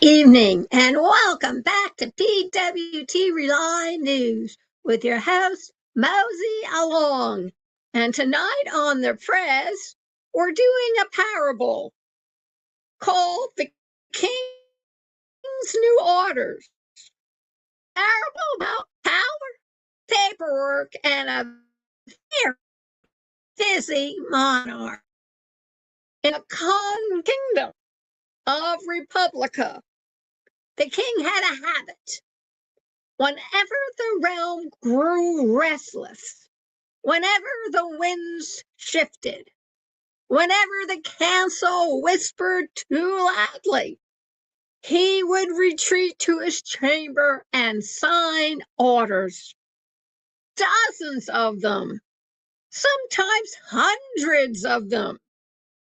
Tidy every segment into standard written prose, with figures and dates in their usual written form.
evening, and welcome back to PWT Rely News with your host, Mosey Along. And tonight on the Prez, we're doing a parable called The King's New Orders. Parable about power, paperwork, and a very busy monarch in a Kingdom of Republica. The king had a habit. Whenever the realm grew restless, whenever the winds shifted, whenever the council whispered too loudly, he would retreat to his chamber and sign orders. Dozens of them, sometimes hundreds of them.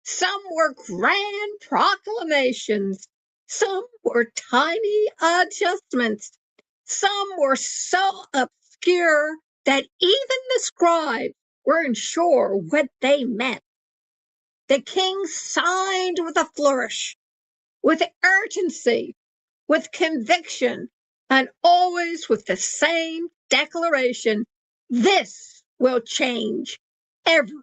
Some were grand proclamations, some were tiny adjustments. Some were so obscure that even the scribes weren't sure what they meant. The king signed with a flourish, with urgency, with conviction, and always with the same declaration: this will change everything.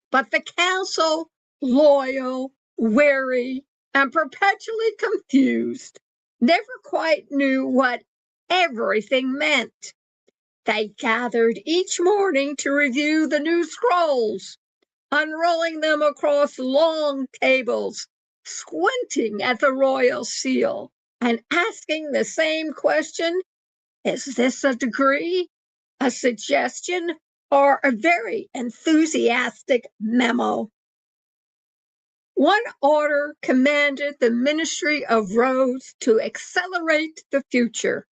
But the council, loyal, wary, and perpetually confused, never quite knew what everything meant. They gathered each morning to review the new scrolls, unrolling them across long tables, squinting at the royal seal, and asking the same question: is this a decree, a suggestion, or a very enthusiastic memo? One order commanded the Ministry of Roads to accelerate the future.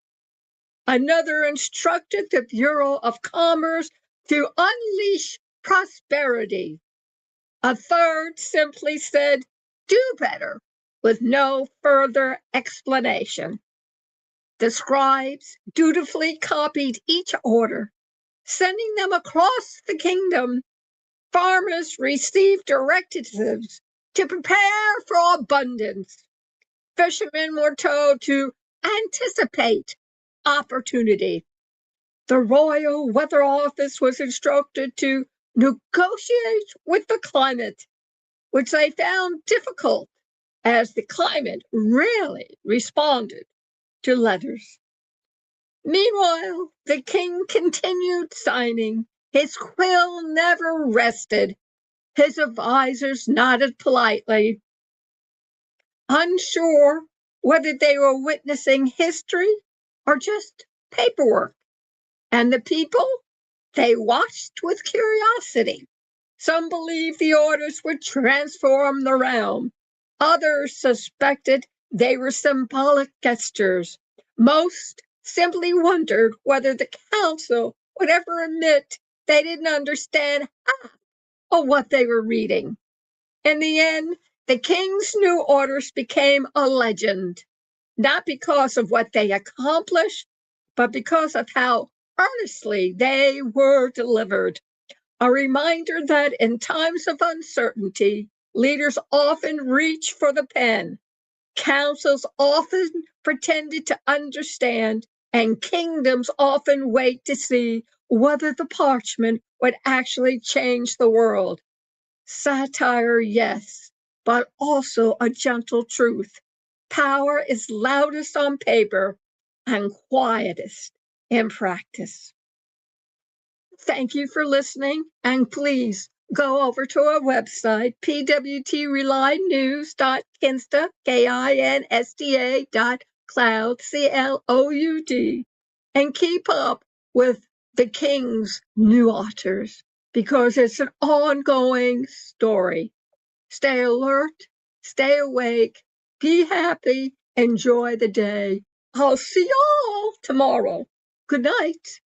Another instructed the Bureau of Commerce to unleash prosperity. A third simply said, do better, with no further explanation. The scribes dutifully copied each order, sending them across the kingdom. Farmers received directives to prepare for abundance. Fishermen were told to anticipate opportunity. The Royal Weather Office was instructed to negotiate with the climate, which they found difficult as the climate rarely responded to letters. Meanwhile, the king continued signing. His quill never rested. His advisors nodded politely, unsure whether they were witnessing history or just paperwork. And the people, they watched with curiosity. Some believed the orders would transform the realm. Others suspected they were symbolic gestures. Most simply wondered whether the council would ever admit they didn't understand half of what they were reading. In the end, the king's new orders became a legend, not because of what they accomplished, but because of how earnestly they were delivered. A reminder that in times of uncertainty, leaders often reach for the pen. Councils often pretended to understand, and kingdoms often wait to see whether the parchment would actually change the world. Satire, yes, but also a gentle truth. Power is loudest on paper and quietest in practice. Thank you for listening, and please go over to our website, pwtrelightnews.kinsta.cloud, CLOUD, and keep up with the King's new authors, because it's an ongoing story. Stay alert, stay awake, be happy, enjoy the day. I'll see y'all tomorrow. Good night.